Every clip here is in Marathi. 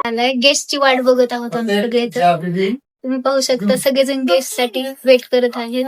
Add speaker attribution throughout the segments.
Speaker 1: आलाय. गेस्टची वाट बघत आहोत आम्ही सगळे. तुम्ही पाहू शकता सगळेजण गेस्ट साठी वेट करत आहेत.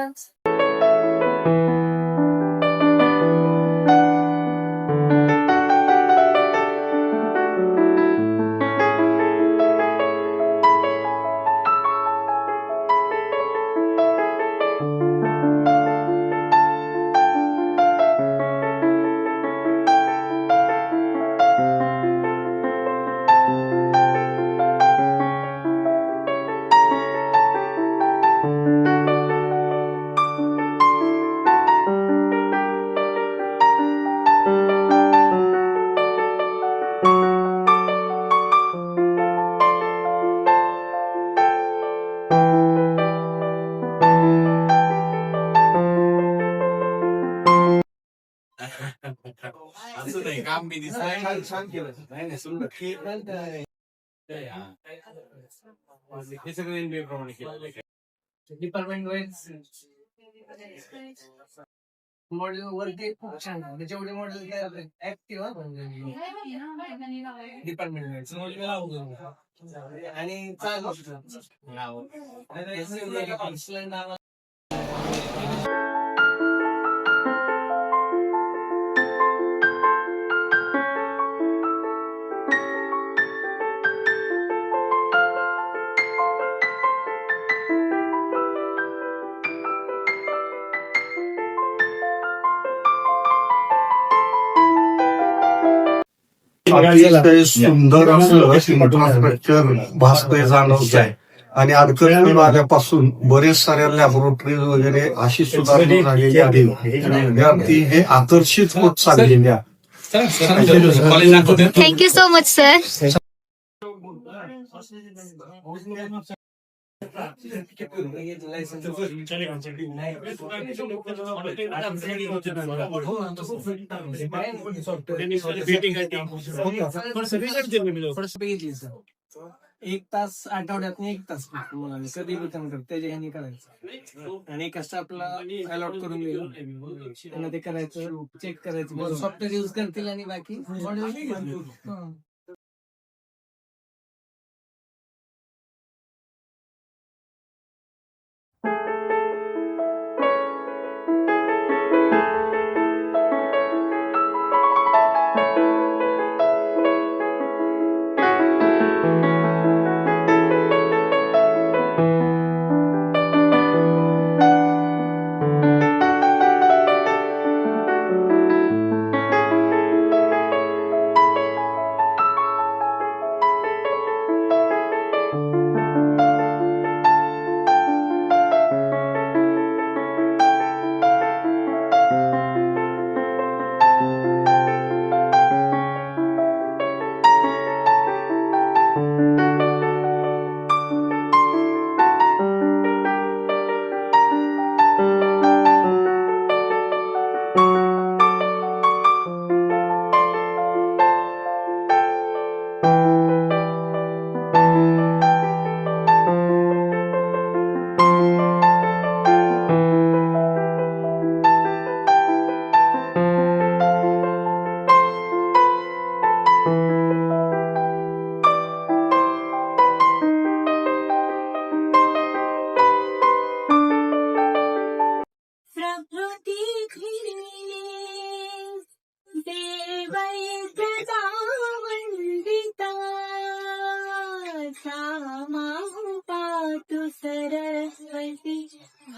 Speaker 2: असं नाही काम मी दिसतंय छान केलं. नाही सुंदर हे सगळं NBA प्रमाणे केलं.
Speaker 3: डिपार्टमेंट वाईज मॉडेल वरती खूप छान आहे. जेवढे मॉडेल ऍक्टिव्ह डिपार्टमेंट आणि चालू
Speaker 4: अतिशय सुंदर असं इन्फ्रास्ट्रक्चर भासतंय जाणवत आहे. आणि अडचणी आल्यापासून बरेच साऱ्या लॅबोरेटरीज वगैरे अशी सुधारणा झालेली आहे. विद्यार्थी हे आकर्षित होत चाललेले आहे.
Speaker 1: Thank you so much sir.
Speaker 3: एक तास आठवड्यात 1 तास कधी त्याच्या ह्याने करायचं आणि एका स्टाफला अलॉट करून दिलं त्यांना ते करायचं चेक करायचं सॉफ्टवेअर युज करतील आणि बाकी
Speaker 1: सरस्वती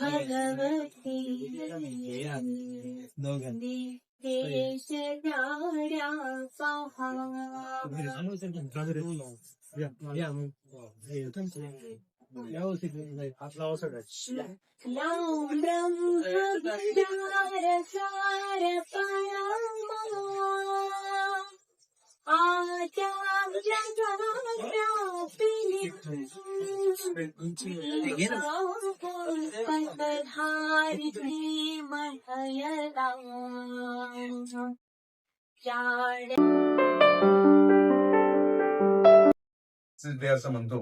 Speaker 1: भगवती देश द्याड्या
Speaker 5: डे असं म्हणतो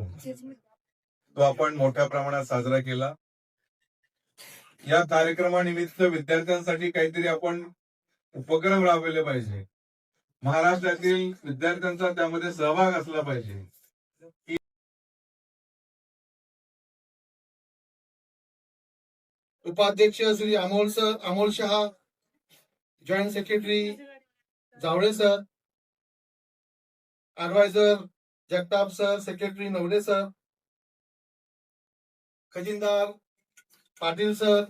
Speaker 5: तो आपण मोठ्या प्रमाणात साजरा केला. या कार्यक्रमानिमित्त विद्यार्थ्यांसाठी काहीतरी आपण उपक्रम राबवले पाहिजे. महाराष्ट्रातील विद्यार्थ्यांचा त्यामध्ये सहभाग असला पाहिजे.
Speaker 6: उपाध्यक्ष Shri Amol Shah, joint secretary Jawale sir, adviser Jagtap sir, secretary Navale sir, खजिनदार पाटील सर,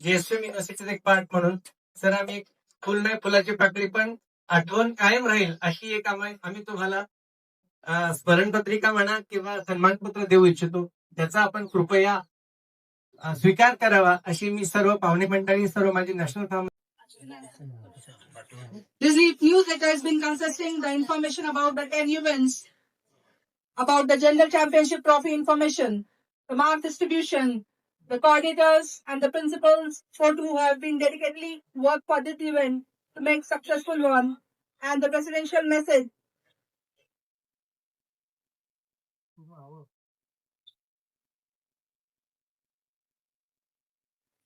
Speaker 3: ज्येष्ठ युनिव्हर्सिटीचा एक पार्ट म्हणून सर आम्ही एक फुल नाही फुलाची पाकळी पण आठवण कायम राहील अशी एक आम्ही तुम्हाला स्मरणपत्रिका म्हणा किंवा सन्मानपत्र देऊ इच्छितो. त्याचा आपण कृपया स्वीकार करावा अशी मी सर्व पाहुणे मंडळी, सर्व माझी national farm.
Speaker 7: This newsletter has been consisting the information about the 10 events, about the General Championship Trophy information, the mark distribution, the coordinators and the principals who have been dedicatedly worked for this event to make successful one, and the presidential message.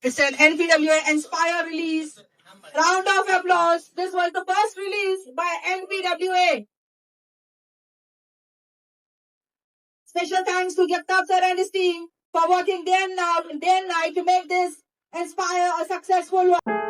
Speaker 7: It's an NPWA Inspire release. Round of applause. This was the first release by NPWA. Special thanks to Jagtap sir and his team for working day and night to make this Inspire a successful one.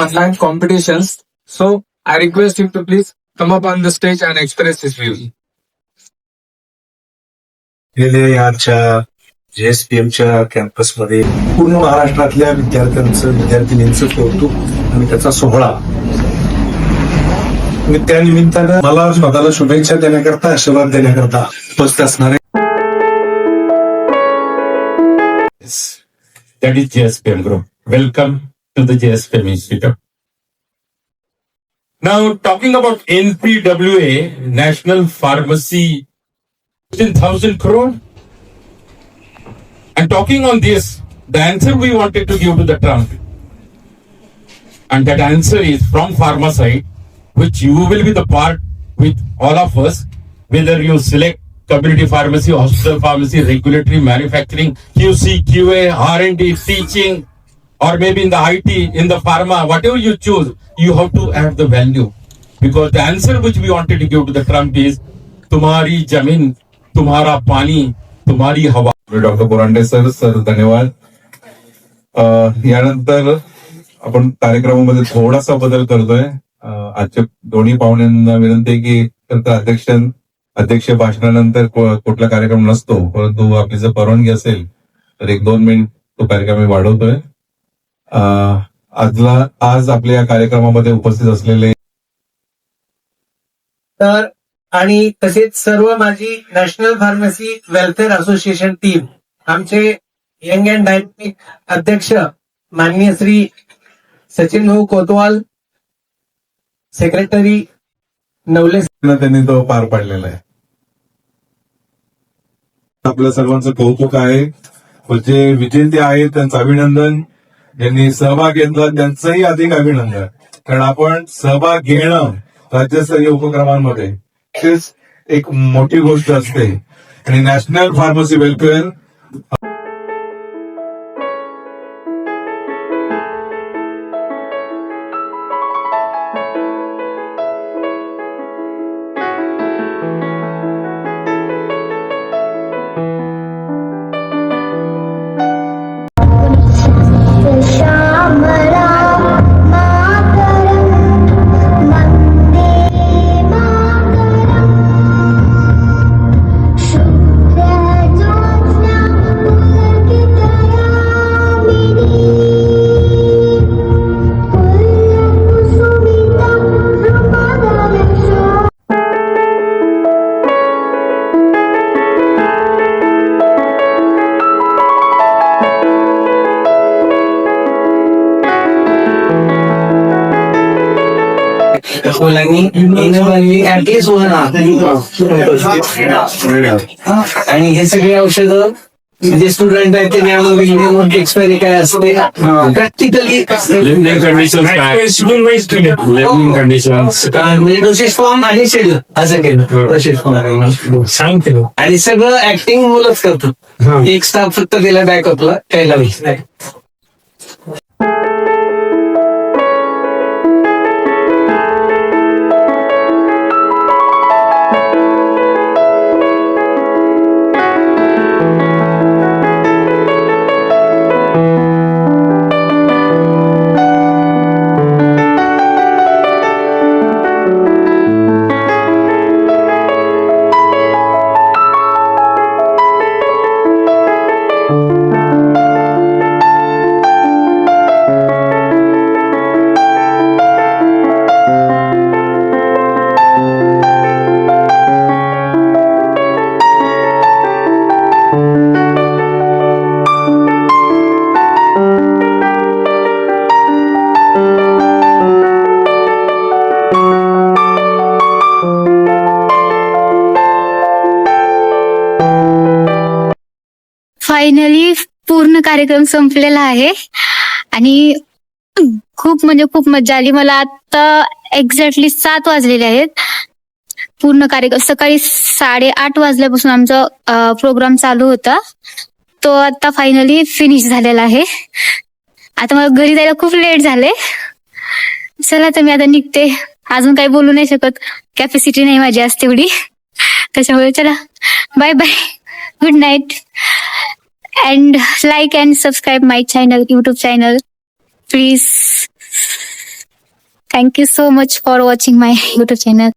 Speaker 8: online competitions. So I request him to please come up on the stage and express his views.
Speaker 4: आजच्या JSPMच्या कॅम्पसमध्ये पूर्ण महाराष्ट्रातल्या विद्यार्थिनींचं कौतुक आणि त्याचा सोहळा. आणि त्या निमित्तानं मला स्वतःला शुभेच्छा देण्याकरता, आशीर्वाद देण्याकरता उपस्थित असणारे
Speaker 9: That is JSPM Group. Welcome to the JSPM Institute. Now, talking about NPWA, National Pharmacy, 15,000 crore. And talking on this, the answer we wanted to give to the Trump. And that answer is from pharma side, which you will be the part with all of us, whether you select community pharmacy, hospital pharmacy, regulatory, manufacturing, QC, QA, R&D, teaching, or maybe in the IT, in the pharma, whatever you choose, you have to add the value. Because the answer which we wanted to give to the Trump is, तुम्हारी जमीन, तुम्हारा पानी, तुम्हारी हवा.
Speaker 5: डॉक्टर बोरांडे सर धन्यवाद. यानंतर आपण कार्यक्रमामध्ये थोडासा बदल करतोय. आजच्या दोन्ही पाहुण्यांना विनंती आहे की अध्यक्ष भाषणानंतर कुठला कार्यक्रम नसतो, परंतु आपली जर परवानगी असेल तर 1-2 मिनिट तो कार्यक्रम मी वाढवतोय. आज आपल्या या कार्यक्रमामध्ये उपस्थित असलेले
Speaker 3: तर आणि तसेच सर्व माझी national pharmacy welfare association team, आमचे यंग अँड डायनेमिक अध्यक्ष माननीय श्री सचिन भाऊ कोतवाल, सेक्रेटरी नवले,
Speaker 5: त्यांनी तो पार पाडलेला आहे. आपल्या सर्वांचं कौतुक आहे. जे विजेते आहेत त्यांचं अभिनंदन, ज्यांनी सहभाग घेतला त्यांचंही अधिक अभिनंदन. कारण आपण सहभाग घेणं राज्यस्तरीय उपक्रमांमध्ये हेच एक मोठी गोष्ट असते. आणि नॅशनल फार्मसी वेलफेअर
Speaker 3: मुलांनी ऍटलीस्ट आणि हे सगळे औषधं जे स्टुडंट आहेत त्यांनी आम्हाला एक्सपायरी काय असते प्रॅक्टिकली
Speaker 9: लिव्हिंग कंडिशन काय लिव्हिंग कंडिशन्स
Speaker 3: म्हणजे डोसेस फॉर्म आणि शेड्यूल असं केलं डोसेस फॉर्म
Speaker 8: सांगते
Speaker 3: आणि सगळं ऍक्टिंग मुलंच करतो एक स्टाफ फक्त दिला बॅकअपला त्याला नाही.
Speaker 1: फायनली पूर्ण कार्यक्रम संपलेला आहे आणि खूप म्हणजे खूप मजा आली. मला आता एक्झॅक्टली 7 वाजलेले आहेत. पूर्ण कार्यक्रम सकाळी 8:30 वाजल्यापासून आमचा प्रोग्राम चालू होता. तो आता फायनली फिनिश झालेला आहे. आता मला घरी जायला खूप लेट झाले. चला तर मी आता निघते. अजून काही बोलू नाही शकत, कॅपॅसिटी नाही माझी आज तेवढी. त्याच्यामुळे चला bye bye, good night. And like and subscribe my channel, YouTube channel, please. Thank you so much for watching my YouTube channel.